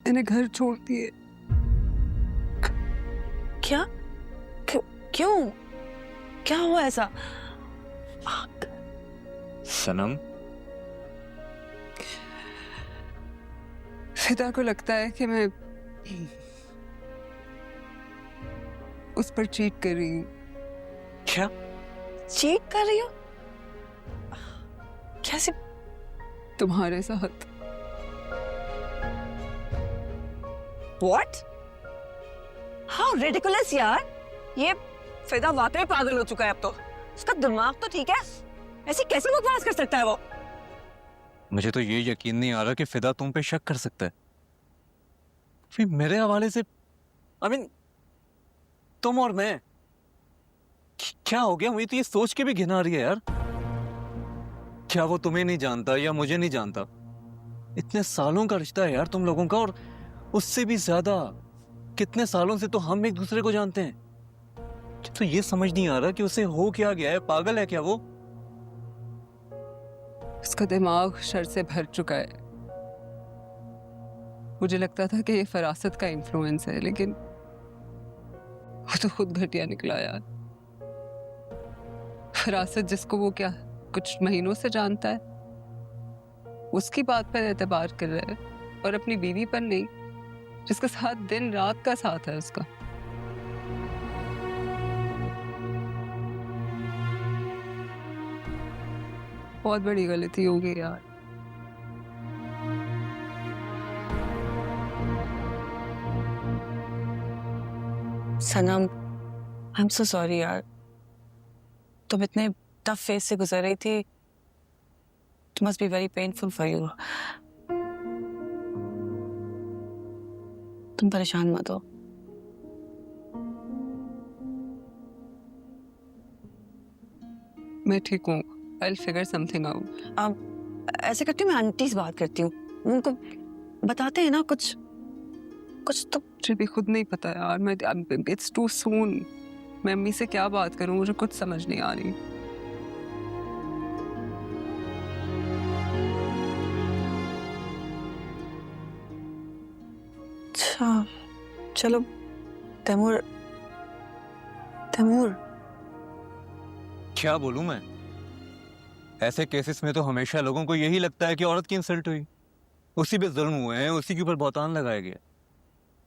मैंने घर छोड़ दिए। क्या? क्यों? क्या हुआ ऐसा? सनम, फिदा को लगता है कि मैं उस पर चीट कर रही हूँ। क्या? चीट कर रही हो? कैसे? तुम्हारे साथ। What? How ridiculous यार! ये फिदा वाकई पागल हो चुका है अब तो। उसका दिमाग तो ठीक है, ऐसी कैसे बकवास कर सकता है वो? मुझे तो ये यकीन नहीं आ रहा कि फिदा तुम पे शक कर सकता है। फिर मेरे हवाले से तुम और मैं, क्या हो गया? मुझे तो ये सोच के भी घिना रही है यार। क्या वो तुम्हें नहीं जानता या मुझे नहीं जानता? इतने सालों का रिश्ता है यार तुम लोगों का, और उससे भी ज्यादा कितने सालों से तो हम एक दूसरे को जानते हैं। तो ये समझ नहीं आ रहा कि उसे हो क्या गया है। पागल है क्या वो? उसका दिमाग शर से भर चुका है। मुझे लगता था कि ये फरासत का इन्फ्लुएंस है, लेकिन वो तो खुद घटिया निकला यार। फरासत जिसको वो क्या कुछ महीनों से जानता है, उसकी बात पर एतबार कर रहा है और अपनी बीवी पर नहीं, जिसके साथ दिन रात का साथ है उसका। बहुत बड़ी गलती हो गई यार। सनम, आई एम सो सॉरी यार। तुम इतने टफ फेज से गुजर रही थी। It must be very painful for you. तुम परेशान मत हो। मैं ठीक हूँ। I'll figure something out. ऐसे करती हूँ, मैं आंटी से बात करती हूँ, उनको बताते हैं ना कुछ कुछ तो। मुझे भी खुद नहीं पता यार। मैं It's too soon. मैं अम्मी से क्या बात करूँ, मुझे कुछ समझ नहीं आ रही। अच्छा चलो। तैमूर, तैमूर। क्या बोलूं मैं? ऐसे केसेस में तो हमेशा लोगों को यही लगता है कि औरत की इंसल्ट हुई, उसी पे जुल्म हुए हैं, उसी के ऊपर बहतान लगाया गया।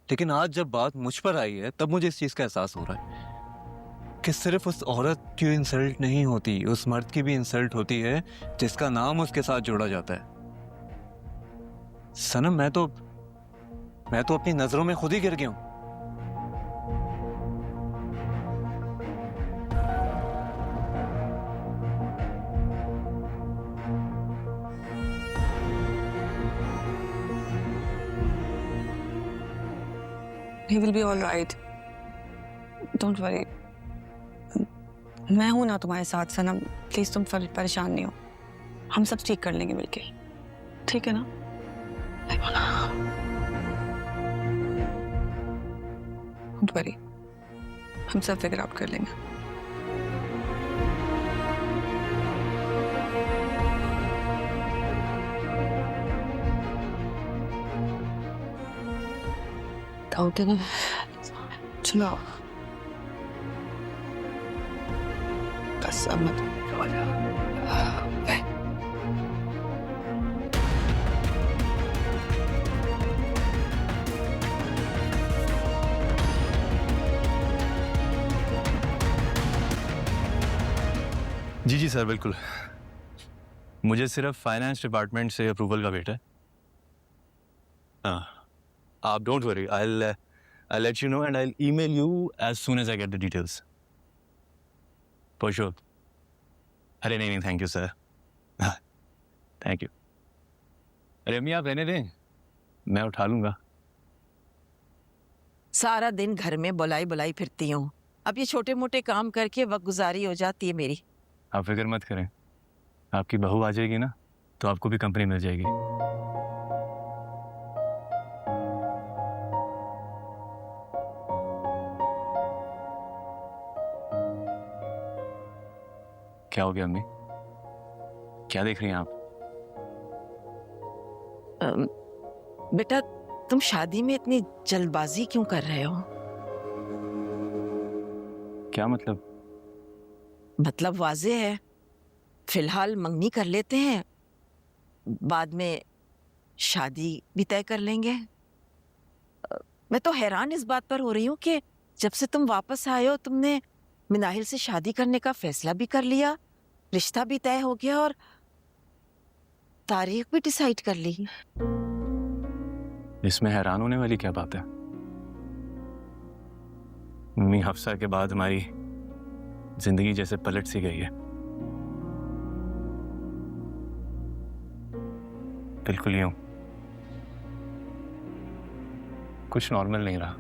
लेकिन आज जब बात मुझ पर आई है, तब मुझे इस चीज का एहसास हो रहा है कि सिर्फ उस औरत की इंसल्ट नहीं होती, उस मर्द की भी इंसल्ट होती है जिसका नाम उसके साथ जोड़ा जाता है। सनम, मैं तो अपनी नजरों में खुद ही गिर गया हूं। He will be all right. Don't worry. मैं हूं ना तुम्हारे साथ सनम। प्लीज तुम परेशान नहीं हो। हम सब ठीक कर लेंगे मिलके, ठीक है ना? Don't worry. हम सब फिगर आउट कर लेंगे। उठे ना, चलो बस अब मत। जी जी सर, बिल्कुल। मुझे सिर्फ फाइनेंस डिपार्टमेंट से अप्रूवल का वेट है। हाँ, आप don't worry, I let you know and I email you as soon as I get the details for sure. अरे नहीं नहीं, thank you sir, thank you. अरे अम्मी, आप रहने दें, मैं उठा लूंगा। सारा दिन घर में बुलाई बुलाई फिरती हूँ, अब ये छोटे मोटे काम करके वक्त गुजारी हो जाती है मेरी। आप फिक्र मत करें, आपकी बहू आ जाएगी ना तो आपको भी कंपनी मिल जाएगी। क्या हो गया अम्मी? क्या देख रही हैं आप? बेटा तुम शादी में इतनी जल्दबाजी क्यों कर रहे हो? क्या मतलब? मतलब वाजे है, फिलहाल मंगनी कर लेते हैं, बाद में शादी भी तय कर लेंगे। मैं तो हैरान इस बात पर हो रही हूँ कि जब से तुम वापस आए हो तुमने मिनाहिल से शादी करने का फैसला भी कर लिया, रिश्ता भी तय हो गया और तारीख भी डिसाइड कर ली। इसमें हैरान होने वाली क्या बात है? मम्मी, हफ्सा के बाद हमारी जिंदगी जैसे पलट सी गई है। बिल्कुल यूं, कुछ नॉर्मल नहीं रहा।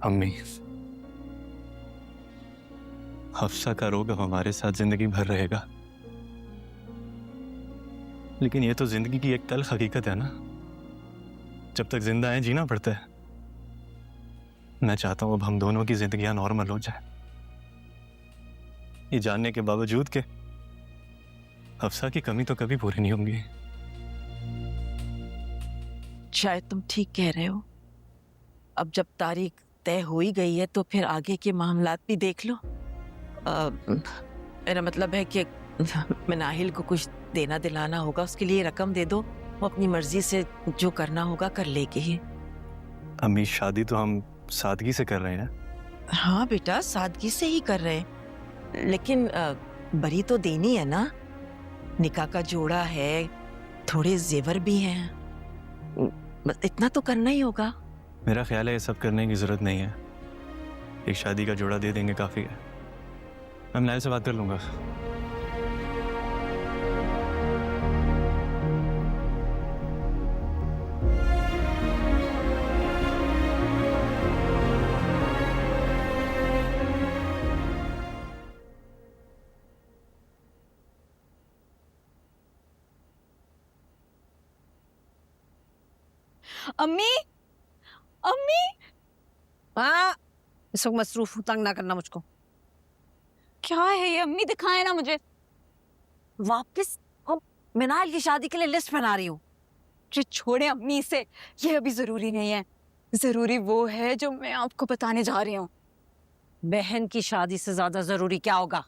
अम्मी, हफ्सा का रोग अब हमारे साथ जिंदगी भर रहेगा, लेकिन ये तो जिंदगी की एक तल्ख हकीकत है ना। जब तक जिंदा है जीना पड़ता है। मैं चाहता हूं अब हम दोनों की जिंदगियां नॉर्मल हो जाए, ये जानने के बावजूद कि हफ्सा की कमी तो कभी पूरी नहीं होगी। शायद तुम ठीक कह रहे हो। अब जब तारीख तय हो ही गई है तो फिर आगे के मामलात भी देख लो। मेरा मतलब है कि मिनाहिल को कुछ देना दिलाना होगा, उसके लिए रकम दे दो, वो अपनी मर्जी से जो करना होगा कर लेगी। अम्मी, शादी तो हम सादगी से कर रहे हैं। हाँ बेटा, सादगी से ही कर रहे हैं, लेकिन बरी तो देनी है ना। निकाह का जोड़ा है, थोड़े जेवर भी हैं, बस इतना तो करना ही होगा। मेरा ख्याल है ये सब करने की जरूरत नहीं है, एक शादी का जोड़ा दे देंगे काफी है। मैं मिनाहिल से बात कर लूंगा। अम्मी, अम्मी। हाँ, इस वक्त मसरूफ हूँ, तंग ना करना मुझको। क्या है ये अम्मी, दिखाए ना मुझे। वापस अब मिनाहिल की शादी के लिए लिस्ट बना रही हूँ। जी छोड़े अम्मी इसे, ये अभी जरूरी नहीं है। जरूरी वो है जो मैं आपको बताने जा रही हूँ। बहन की शादी से ज्यादा जरूरी क्या होगा?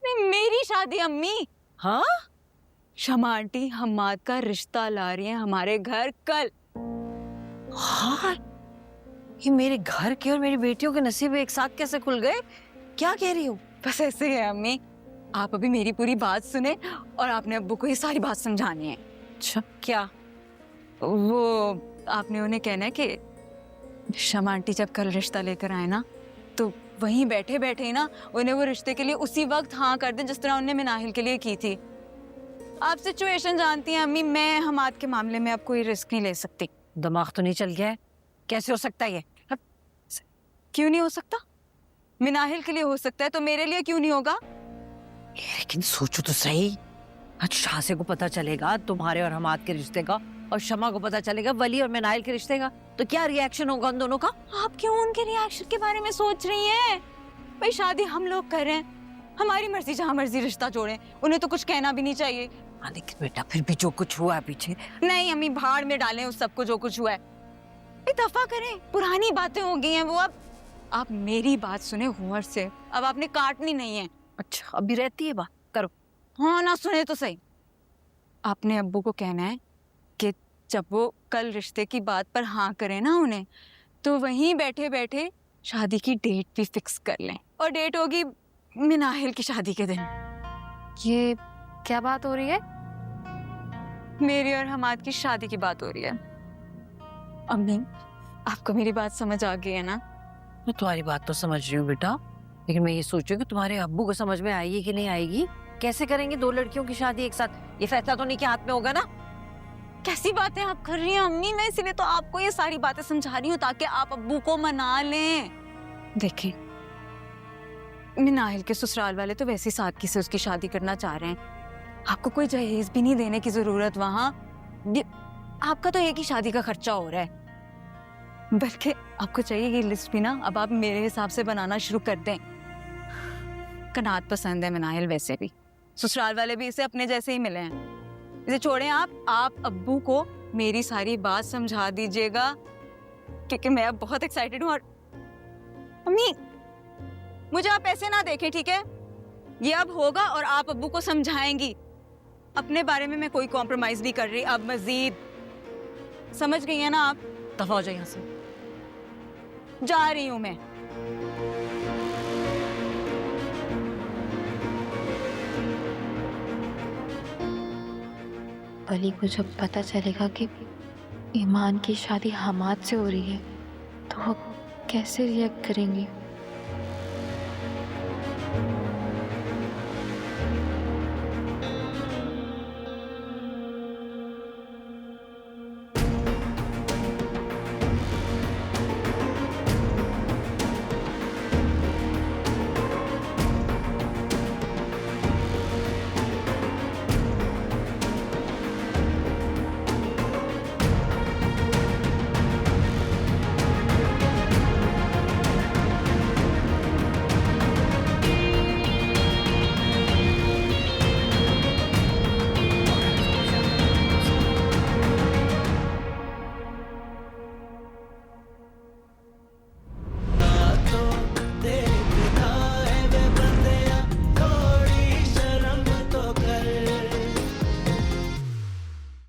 नहीं, मेरी शादी अम्मी। हाँ, शमा आंटी हमाद का रिश्ता ला रही है हमारे घर कल। हाँ, ये मेरे घर के और मेरी बेटियों के नसीब एक साथ कैसे खुल गए? क्या कह रही हो? बस ऐसे है अम्मी, आप अभी मेरी पूरी बात सुने और आपने अब्बू को ये सारी बात समझानी है। अच्छा क्या? वो आपने उन्हें कहना है कि शमा आंटी जब कल रिश्ता लेकर आए ना, तो वहीं बैठे बैठे ना उन्हें वो रिश्ते के लिए उसी वक्त हाँ कर दे जिस तरह उन्होंने मिनाहिल के लिए की थी। आप सिचुएशन जानती हैं अम्मी, मैं हमाद के मामले में अब कोई रिस्क नहीं ले सकती। दिमाग तो नहीं चल गया है? कैसे हो सकता है ये? क्यों नहीं हो सकता? मिनाहिल के लिए हो सकता है तो मेरे लिए क्यों नहीं होगा? लेकिन सोचो तो सही, आज शासे को पता चलेगा तुम्हारे और हमाद के रिश्ते का, और शमा को पता चलेगा वली और मिनाहिल के रिश्ते का, तो क्या रिएक्शन होगा उन दोनों का? आप क्यों उनके रिएक्शन के बारे में सोच रही हैं? भाई शादी हम लोग कर रहे हैं, हमारी मर्जी, जहाँ मर्जी रिश्ता जोड़े, उन्हें तो कुछ कहना भी नहीं चाहिए। लेकिन बेटा फिर भी जो कुछ हुआ है पीछे, नहीं अम्मी भाड़ में डालें उस सबको, जो कुछ हुआ है दफा करें, पुरानी बातें हो गई हैं वो। अब आप मेरी बात सुने गौर से, अब आपने काटनी नहीं है। अच्छा अभी रहती है बात, करो। हाँ ना सुने तो सही। आपने अब्बू को कहना है कि जब वो कल रिश्ते की बात पर हाँ करें ना उन्हें, तो वहीं बैठे बैठे शादी की डेट भी फिक्स कर लें, और डेट होगी मिनाहिल की शादी के दिन। ये क्या बात हो रही है? मेरी और हमाद की शादी की बात हो रही है। अम्मी आपको मेरी बात समझ आ गई है ना? मैं तुम्हारी बात तो समझ रही हूँ बेटा, लेकिन मैं ये सोच रही हूँ कि तुम्हारे अब्बू को समझ में आएगी कि नहीं आएगी। कैसे करेंगे दो लड़कियों की शादी एक साथ? ये फैसला तो नहीं के हाथ में होगा ना। कैसी बातें आप कर रही हैं अम्मी? मैं इसीलिए तो आपको ये सारी बातें समझा रही हूँ ताकि आप अब्बू को मना लें। देखिए, मिनाहिल के ससुराल वाले तो वैसे सादगी से उसकी शादी करना चाह रहे हैं, आपको कोई जहेज भी नहीं देने की जरूरत। वहां आपका तो एक ही शादी का खर्चा हो रहा है, बल्कि आपको चाहिए ये लिस्ट भी ना अब आप मेरे हिसाब से बनाना शुरू कर दें। कनात पसंद है मनायल, वैसे भी ससुराल वाले भी इसे अपने जैसे ही मिले हैं। इसे छोड़ें आप अब्बू को मेरी सारी बात समझा दीजिएगा, क्योंकि मैं अब बहुत एक्साइटेड हूँ। और अम्मी, मुझे आप ऐसे ना देखें, ठीक है? ये अब होगा और आप अब्बू को समझाएंगी। अपने बारे में मैं कोई कॉम्प्रोमाइज नहीं कर रही अब मजीद, समझ गई है ना आप? दफा हो जाए यहाँ से। जा रही हूँ मैं। अली को जब पता चलेगा कि ईमान की शादी हमाद से हो रही है तो वो कैसे रिएक्ट करेंगे?